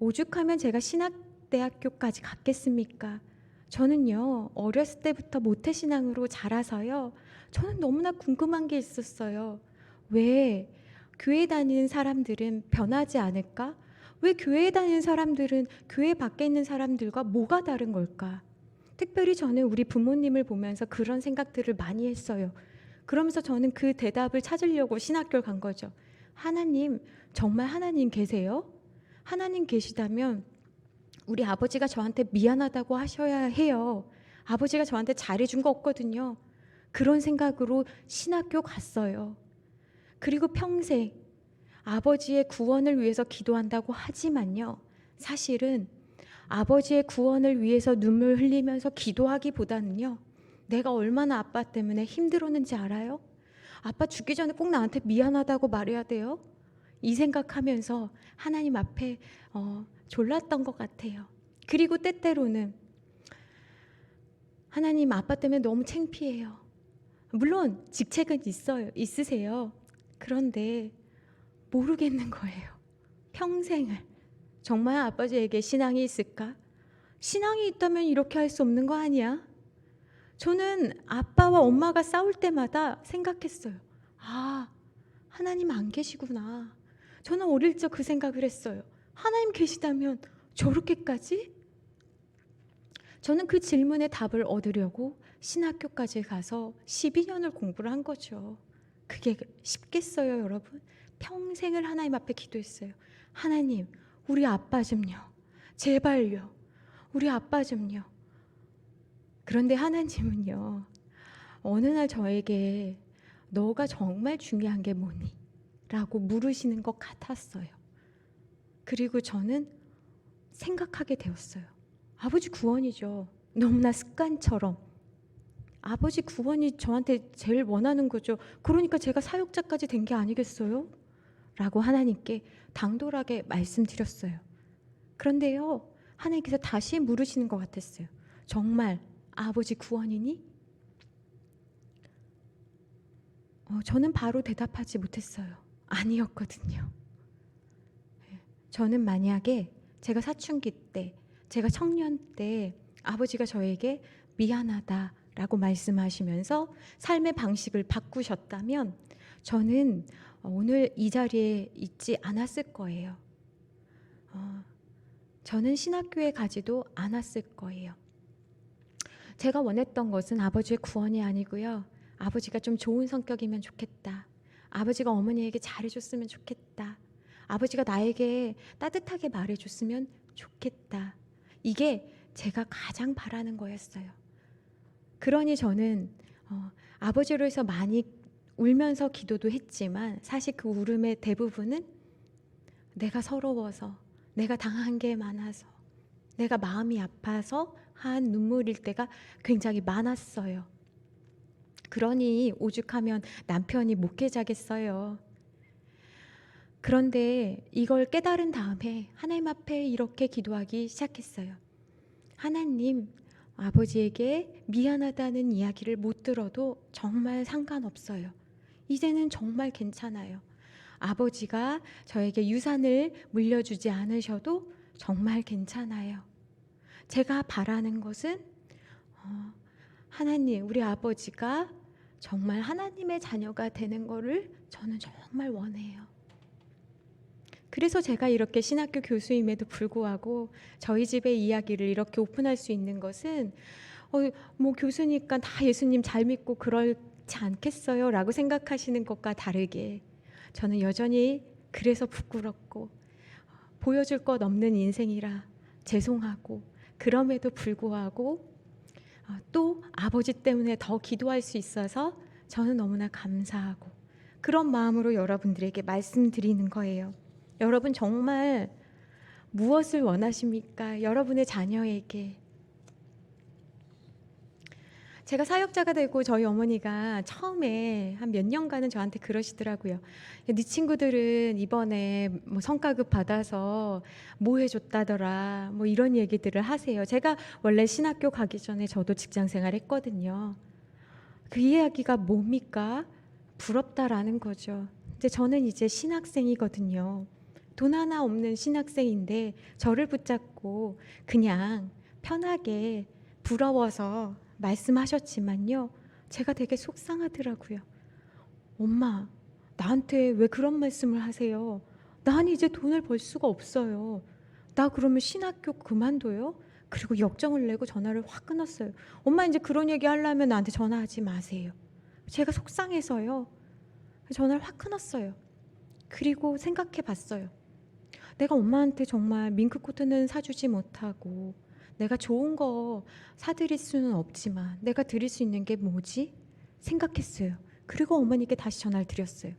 오죽하면 제가 신학대학교까지 갔겠습니까? 저는요, 어렸을 때부터 모태신앙으로 자라서요, 저는 너무나 궁금한 게 있었어요. 왜 교회 다니는 사람들은 변하지 않을까? 왜 교회에 다니는 사람들은 교회 밖에 있는 사람들과 뭐가 다른 걸까? 특별히 저는 우리 부모님을 보면서 그런 생각들을 많이 했어요. 그러면서 저는 그 대답을 찾으려고 신학교를 간 거죠. 하나님, 정말 하나님 계세요? 하나님 계시다면 우리 아버지가 저한테 미안하다고 하셔야 해요. 아버지가 저한테 잘해준 거 없거든요. 그런 생각으로 신학교 갔어요. 그리고 평생 아버지의 구원을 위해서 기도한다고 하지만요, 사실은 아버지의 구원을 위해서 눈물 흘리면서 기도하기보다는요, 내가 얼마나 아빠 때문에 힘들었는지 알아요? 아빠 죽기 전에 꼭 나한테 미안하다고 말해야 돼요? 이 생각하면서 하나님 앞에 졸랐던 것 같아요. 그리고 때때로는 하나님, 아빠 때문에 너무 창피해요. 물론 직책은 있으세요. 그런데 모르겠는 거예요. 평생을 정말 아버지에게 신앙이 있을까? 신앙이 있다면 이렇게 할 수 없는 거 아니야? 저는 아빠와 엄마가 싸울 때마다 생각했어요. 아, 하나님 안 계시구나. 저는 어릴 적 그 생각을 했어요. 하나님 계시다면 저렇게까지? 저는 그 질문에 답을 얻으려고 신학교까지 가서 12년을 공부를 한 거죠. 그게 쉽겠어요, 여러분? 평생을 하나님 앞에 기도했어요. 하나님, 우리 아빠 좀요. 제발요. 우리 아빠 좀요. 그런데 하나님은요, 어느 날 저에게 너가 정말 중요한 게 뭐니? 라고 물으시는 것 같았어요. 그리고 저는 생각하게 되었어요. 아버지 구원이죠. 너무나 습관처럼. 아버지 구원이 저한테 제일 원하는 거죠. 그러니까 제가 사역자까지 된 게 아니겠어요? 라고 하나님께 당돌하게 말씀드렸어요. 그런데요, 하나님께서 다시 물으시는 것 같았어요. 정말 아버지 구원이니? 저는 바로 대답하지 못했어요. 아니었거든요. 저는 만약에 제가 사춘기 때, 제가 청년 때 아버지가 저에게 미안하다라고 말씀하시면서 삶의 방식을 바꾸셨다면 저는 오늘 이 자리에 있지 않았을 거예요. 저는 신학교에 가지도 않았을 거예요. 제가 원했던 것은 아버지의 구원이 아니고요. 아버지가 좀 좋은 성격이면 좋겠다. 아버지가 어머니에게 잘해줬으면 좋겠다. 아버지가 나에게 따뜻하게 말해줬으면 좋겠다. 이게 제가 가장 바라는 거였어요. 그러니 저는 아버지로 해서 많이 울면서 기도도 했지만 사실 그 울음의 대부분은 내가 서러워서, 내가 당한 게 많아서, 내가 마음이 아파서 한 눈물일 때가 굉장히 많았어요. 그러니 오죽하면 남편이 목회자겠어요. 그런데 이걸 깨달은 다음에 하나님 앞에 이렇게 기도하기 시작했어요. 하나님, 아버지에게 미안하다는 이야기를 못 들어도 정말 상관없어요. 이제는 정말 괜찮아요. 아버지가 저에게 유산을 물려주지 않으셔도 정말 괜찮아요. 제가 바라는 것은 하나님, 우리 아버지가 정말 하나님의 자녀가 되는 거를 저는 정말 원해요. 그래서 제가 이렇게 신학교 교수임에도 불구하고 저희 집의 이야기를 이렇게 오픈할 수 있는 것은 뭐 교수니까 다 예수님 잘 믿고 그렇지 않겠어요? 라고 생각하시는 것과 다르게 저는 여전히 그래서 부끄럽고 보여줄 것 없는 인생이라 죄송하고 그럼에도 불구하고 또 아버지 때문에 더 기도할 수 있어서 저는 너무나 감사하고 그런 마음으로 여러분들에게 말씀드리는 거예요. 여러분 정말 무엇을 원하십니까? 여러분의 자녀에게. 제가 사역자가 되고 저희 어머니가 처음에 한 몇 년간은 저한테 그러시더라고요. 네 친구들은 이번에 뭐 성과급 받아서 뭐 해줬다더라 뭐 이런 얘기들을 하세요. 제가 원래 신학교 가기 전에 저도 직장생활 했거든요. 그 이야기가 뭡니까? 부럽다라는 거죠. 근데 저는 이제 신학생이거든요. 돈 하나 없는 신학생인데 저를 붙잡고 그냥 편하게 부러워서 말씀하셨지만요. 제가 되게 속상하더라고요. 엄마, 나한테 왜 그런 말씀을 하세요? 난 이제 돈을 벌 수가 없어요. 나 그러면 신학교 그만둬요? 그리고 역정을 내고 전화를 확 끊었어요. 엄마 이제 그런 얘기 하려면 나한테 전화하지 마세요. 제가 속상해서요. 전화를 확 끊었어요. 그리고 생각해 봤어요. 내가 엄마한테 정말 밍크코트는 사주지 못하고 내가 좋은 거 사드릴 수는 없지만 내가 드릴 수 있는 게 뭐지? 생각했어요. 그리고 어머니께 다시 전화를 드렸어요.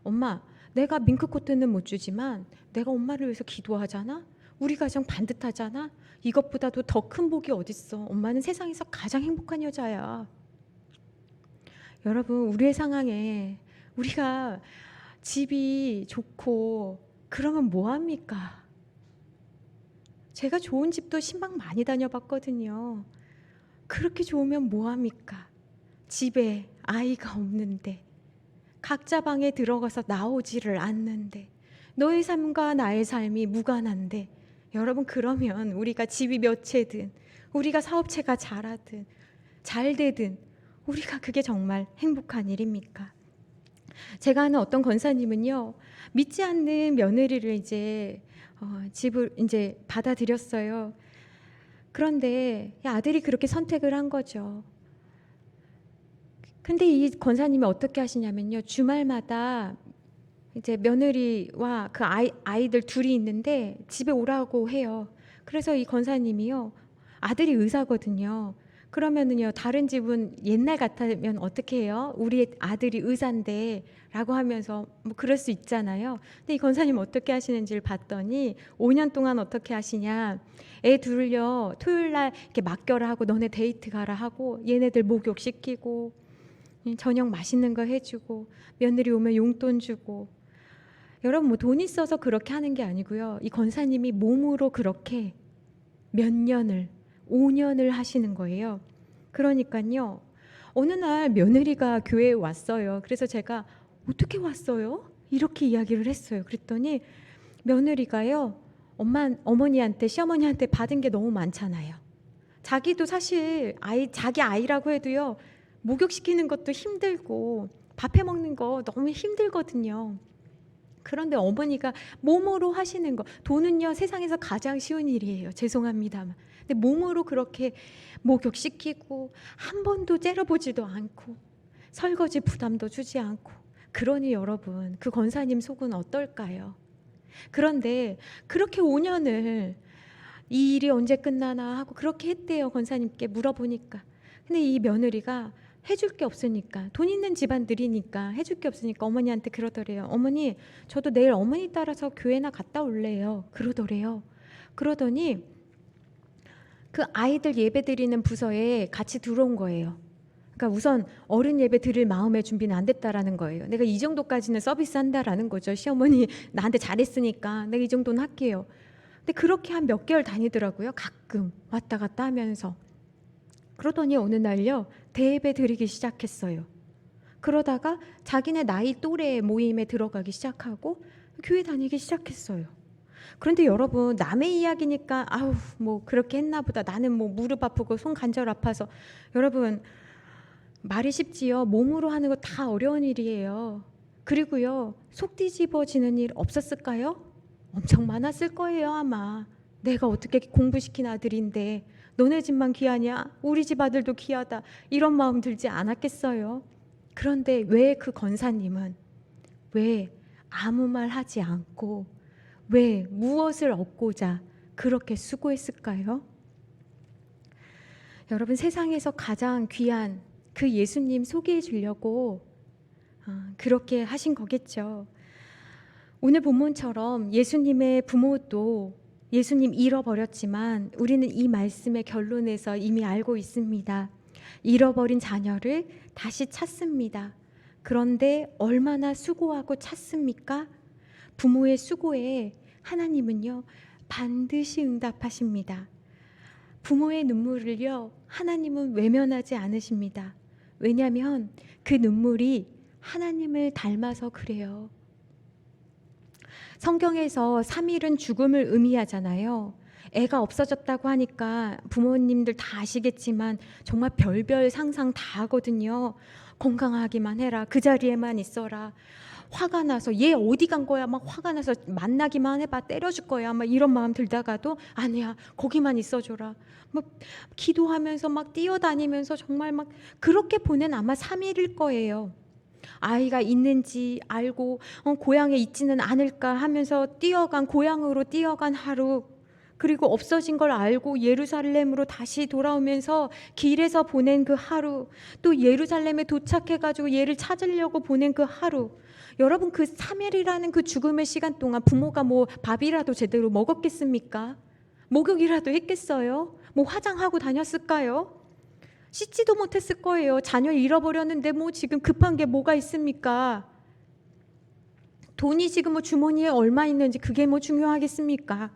엄마, 내가 밍크코트는 못 주지만 내가 엄마를 위해서 기도하잖아? 우리 가정 반듯하잖아? 이것보다도 더 큰 복이 어딨어. 엄마는 세상에서 가장 행복한 여자야. 여러분, 우리의 상황에 우리가 집이 좋고 그러면 뭐합니까? 제가 좋은 집도 신방 많이 다녀봤거든요. 그렇게 좋으면 뭐합니까? 집에 아이가 없는데 각자 방에 들어가서 나오지를 않는데 너의 삶과 나의 삶이 무관한데 여러분 그러면 우리가 집이 몇 채든 우리가 사업체가 잘하든 잘 되든 우리가 그게 정말 행복한 일입니까? 제가 아는 어떤 권사님은요 믿지 않는 며느리를 이제 집을 이제 받아들였어요. 그런데 아들이 그렇게 선택을 한 거죠. 근데 이 권사님이 어떻게 하시냐면요. 주말마다 이제 며느리와 그 아이들 둘이 있는데 집에 오라고 해요. 그래서 이 권사님이요. 아들이 의사거든요. 그러면은요. 다른 집은 옛날 같으면 어떻게 해요? 우리 아들이 의사인데 라고 하면서 뭐 그럴 수 있잖아요. 근데 이 권사님 어떻게 하시는지를 봤더니 5년 동안 어떻게 하시냐. 애 둘을요. 토요일 날 이렇게 맡겨라 하고 너네 데이트 가라 하고 얘네들 목욕시키고 저녁 맛있는 거 해주고 며느리 오면 용돈 주고 여러분 뭐 돈 있어서 그렇게 하는 게 아니고요. 이 권사님이 몸으로 그렇게 몇 년을 5년을 하시는 거예요. 그러니까요. 어느 날 며느리가 교회에 왔어요. 그래서 제가 어떻게 왔어요? 이렇게 이야기를 했어요. 그랬더니 며느리가요. 어머니한테 시어머니한테 받은 게 너무 많잖아요. 자기도 사실 자기 아이라고 해도요. 목욕시키는 것도 힘들고 밥 해먹는 거 너무 힘들거든요. 그런데 어머니가 몸으로 하시는 거, 돈은요 세상에서 가장 쉬운 일이에요. 죄송합니다만. 근데 몸으로 그렇게 목욕시키고 한 번도 째려보지도 않고 설거지 부담도 주지 않고, 그러니 여러분 그 권사님 속은 어떨까요? 그런데 그렇게 5년을 이 일이 언제 끝나나 하고 그렇게 했대요. 권사님께 물어보니까. 근데 이 며느리가 해줄 게 없으니까, 돈 있는 집안들이니까 해줄 게 없으니까 어머니한테 그러더래요. 어머니, 저도 내일 어머니 따라서 교회나 갔다 올래요. 그러더래요. 그러더니 그 아이들 예배 드리는 부서에 같이 들어온 거예요. 그러니까 우선 어른 예배 드릴 마음의 준비는 안 됐다라는 거예요. 내가 이 정도까지는 서비스한다라는 거죠. 시어머니 나한테 잘했으니까 내가 이 정도는 할게요. 근데 그렇게 한 몇 개월 다니더라고요. 가끔 왔다 갔다 하면서. 그러더니 어느 날요, 대예배 드리기 시작했어요. 그러다가 자기네 나이 또래 모임에 들어가기 시작하고 교회 다니기 시작했어요. 그런데 여러분, 남의 이야기니까 아우 뭐 그렇게 했나 보다, 나는 뭐 무릎 아프고 손 관절 아파서, 여러분 말이 쉽지요. 몸으로 하는 거 다 어려운 일이에요. 그리고요, 속 뒤집어지는 일 없었을까요? 엄청 많았을 거예요 아마. 내가 어떻게 공부시킨 아들인데 너네 집만 귀하냐? 우리 집 아들도 귀하다. 이런 마음 들지 않았겠어요? 그런데 왜 그 권사님은 왜 아무 말 하지 않고 왜 무엇을 얻고자 그렇게 수고했을까요? 여러분, 세상에서 가장 귀한 그 예수님 소개해 주려고 그렇게 하신 거겠죠. 오늘 본문처럼 예수님의 부모도 예수님 잃어버렸지만 우리는 이 말씀의 결론에서 이미 알고 있습니다. 잃어버린 자녀를 다시 찾습니다. 그런데 얼마나 수고하고 찾습니까? 부모의 수고에 하나님은요 반드시 응답하십니다. 부모의 눈물을요 하나님은 외면하지 않으십니다. 왜냐하면 그 눈물이 하나님을 닮아서 그래요. 성경에서 3일은 죽음을 의미하잖아요. 애가 없어졌다고 하니까 부모님들 다 아시겠지만 정말 별별 상상 다 하거든요. 건강하기만 해라, 그 자리에만 있어라, 화가 나서 얘 어디 간 거야 막 화가 나서 만나기만 해봐 때려줄 거야 막 이런 마음 들다가도 아니야 거기만 있어줘라 막 기도하면서 막 뛰어다니면서 정말 막 그렇게 보낸 아마 3일일 거예요. 아이가 있는지 알고 고향에 있지는 않을까 하면서 고향으로 뛰어간 하루, 그리고 없어진 걸 알고 예루살렘으로 다시 돌아오면서 길에서 보낸 그 하루, 또 예루살렘에 도착해가지고 얘를 찾으려고 보낸 그 하루. 여러분, 그 3일이라는 그 죽음의 시간 동안 부모가 뭐 밥이라도 제대로 먹었겠습니까? 목욕이라도 했겠어요? 뭐 화장하고 다녔을까요? 씻지도 못했을 거예요. 자녀 잃어버렸는데 뭐 지금 급한 게 뭐가 있습니까? 돈이 지금 뭐 주머니에 얼마 있는지 그게 뭐 중요하겠습니까?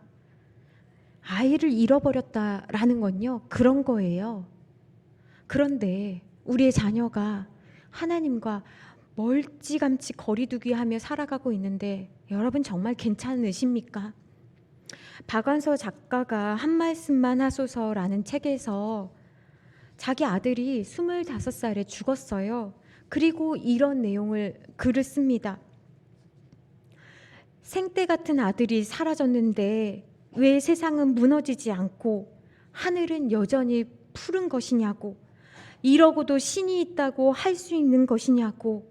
아이를 잃어버렸다라는 건요 그런 거예요. 그런데 우리의 자녀가 하나님과 멀찌감치 거리두기 하며 살아가고 있는데 여러분 정말 괜찮으십니까? 박완서 작가가 한 말씀만 하소서라는 책에서 자기 아들이 25살에 죽었어요. 그리고 이런 내용을 글을 씁니다. 생때 같은 아들이 사라졌는데 왜 세상은 무너지지 않고 하늘은 여전히 푸른 것이냐고, 이러고도 신이 있다고 할 수 있는 것이냐고.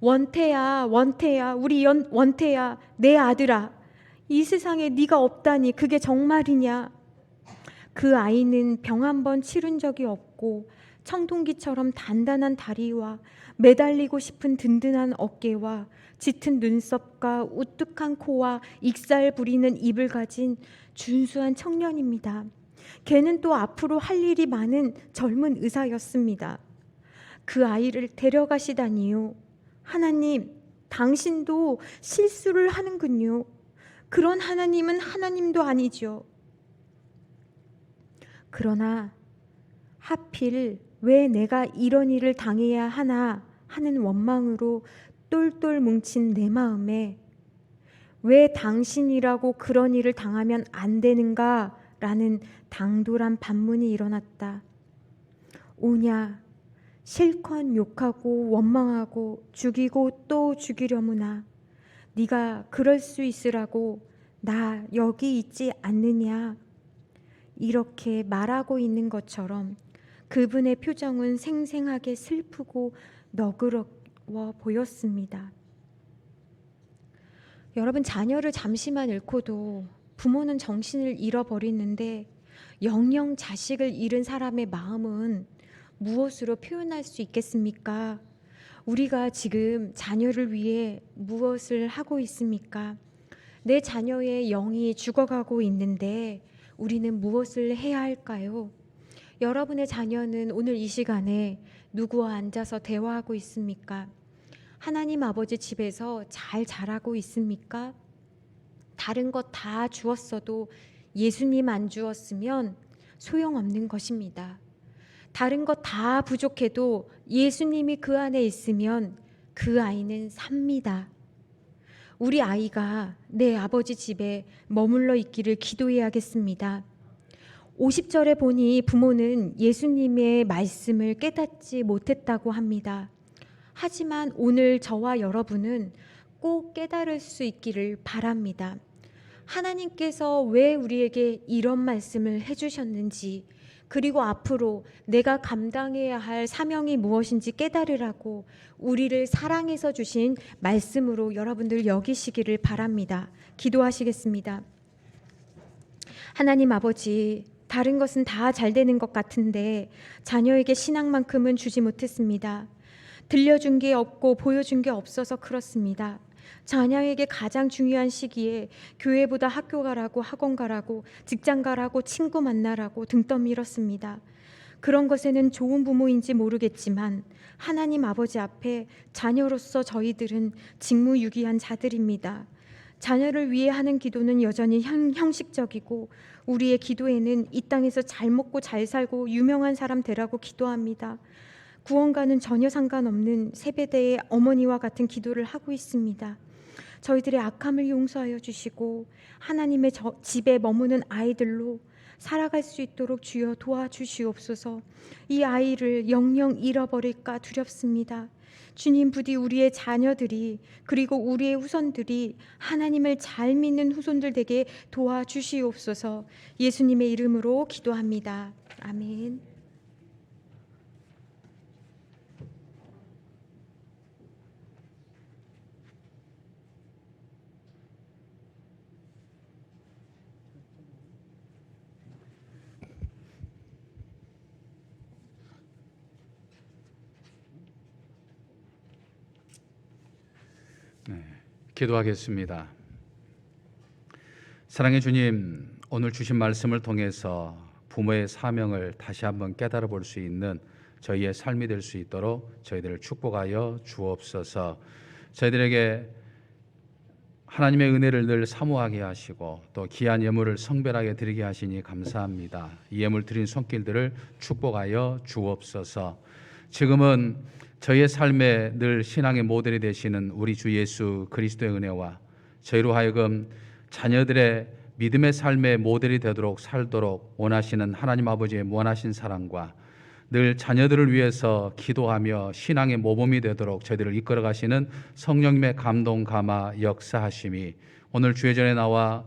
원태야, 원태야, 우리 원태야, 내 아들아, 이 세상에 네가 없다니 그게 정말이냐. 그 아이는 병 한 번 치른 적이 없고 청동기처럼 단단한 다리와 매달리고 싶은 든든한 어깨와 짙은 눈썹과 우뚝한 코와 익살 부리는 입을 가진 준수한 청년입니다. 걔는 또 앞으로 할 일이 많은 젊은 의사였습니다. 그 아이를 데려가시다니요. 하나님, 당신도 실수를 하는군요. 그런 하나님은 하나님도 아니죠. 그러나 하필 왜 내가 이런 일을 당해야 하나 하는 원망으로 똘똘 뭉친 내 마음에 왜 당신이라고 그런 일을 당하면 안 되는가 라는 당돌한 반문이 일어났다. 오냐, 실컷 욕하고 원망하고 죽이고 또 죽이려무나 네가 그럴 수 있으라고 나 여기 있지 않느냐 이렇게 말하고 있는 것처럼 그분의 표정은 생생하게 슬프고 너그러워 보였습니다. 여러분, 자녀를 잠시만 잃고도 부모는 정신을 잃어버리는데 영영 자식을 잃은 사람의 마음은 무엇으로 표현할 수 있겠습니까? 우리가 지금 자녀를 위해 무엇을 하고 있습니까? 내 자녀의 영이 죽어가고 있는데 우리는 무엇을 해야 할까요? 여러분의 자녀는 오늘 이 시간에 누구와 앉아서 대화하고 있습니까? 하나님 아버지 집에서 잘 자라고 있습니까? 다른 것 다 주었어도 예수님 안 주었으면 소용없는 것입니다. 다른 것 다 부족해도 예수님이 그 안에 있으면 그 아이는 삽니다. 우리 아이가 내 아버지 집에 머물러 있기를 기도해야겠습니다. 50절에 보니 부모는 예수님의 말씀을 깨닫지 못했다고 합니다. 하지만 오늘 저와 여러분은 꼭 깨달을 수 있기를 바랍니다. 하나님께서 왜 우리에게 이런 말씀을 해주셨는지, 그리고 앞으로 내가 감당해야 할 사명이 무엇인지 깨달으라고 우리를 사랑해서 주신 말씀으로 여러분들 여기시기를 바랍니다. 기도하시겠습니다. 하나님 아버지, 다른 것은 다 잘 되는 것 같은데 자녀에게 신앙만큼은 주지 못했습니다. 들려준 게 없고 보여준 게 없어서 그렇습니다. 자녀에게 가장 중요한 시기에 교회보다 학교 가라고, 학원 가라고, 직장 가라고, 친구 만나라고 등 떠밀었습니다. 그런 것에는 좋은 부모인지 모르겠지만 하나님 아버지 앞에 자녀로서 저희들은 직무유기한 자들입니다. 자녀를 위해 하는 기도는 여전히 형식적이고 우리의 기도에는 이 땅에서 잘 먹고 잘 살고 유명한 사람 되라고 기도합니다. 구원과는 전혀 상관없는 세배대의 어머니와 같은 기도를 하고 있습니다. 저희들의 악함을 용서하여 주시고 하나님의 집에 머무는 아이들로 살아갈 수 있도록 주여 도와주시옵소서. 이 아이를 영영 잃어버릴까 두렵습니다. 주님, 부디 우리의 자녀들이, 그리고 우리의 후손들이 하나님을 잘 믿는 후손들 되게 도와주시옵소서. 예수님의 이름으로 기도합니다. 아멘. 기도하겠습니다. 사랑의 주님, 오늘 주신 말씀을 통해서 부모의 사명을 다시 한번 깨달아 볼 수 있는 저희의 삶이 될 수 있도록 저희들을 축복하여 주옵소서. 저희들에게 하나님의 은혜를 늘 사모하게 하시고 또 귀한 예물을 성별하게 드리게 하시니 감사합니다. 이 예물 드린 손길들을 축복하여 주옵소서. 지금은 저희의 삶에 늘 신앙의 모델이 되시는 우리 주 예수 그리스도의 은혜와 저희로 하여금 자녀들의 믿음의 삶의 모델이 되도록 살도록 원하시는 하나님 아버지의 무한하신 사랑과 늘 자녀들을 위해서 기도하며 신앙의 모범이 되도록 저희들을 이끌어 가시는 성령님의 감동 감화 역사하심이 오늘 주의 전에 나와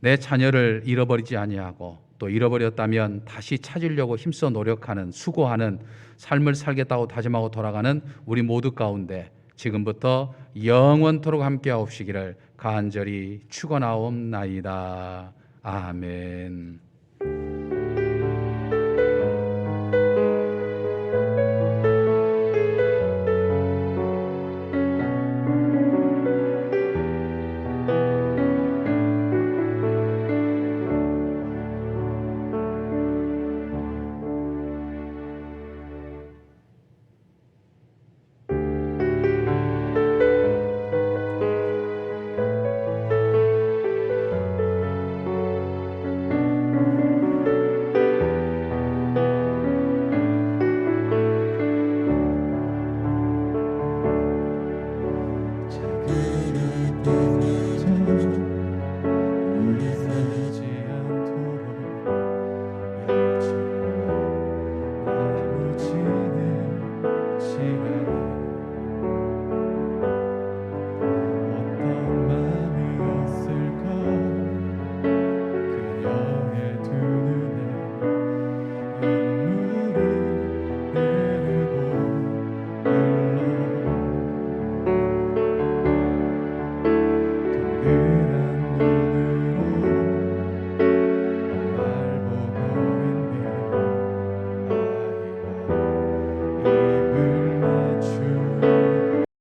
내 자녀를 잃어버리지 아니하고 또 잃어버렸다면 다시 찾으려고 힘써 노력하는 수고하는 삶을 살겠다고 다짐하고 돌아가는 우리 모두 가운데 지금부터 영원토록 함께하옵시기를 간절히 축원하옵나이다. 아멘.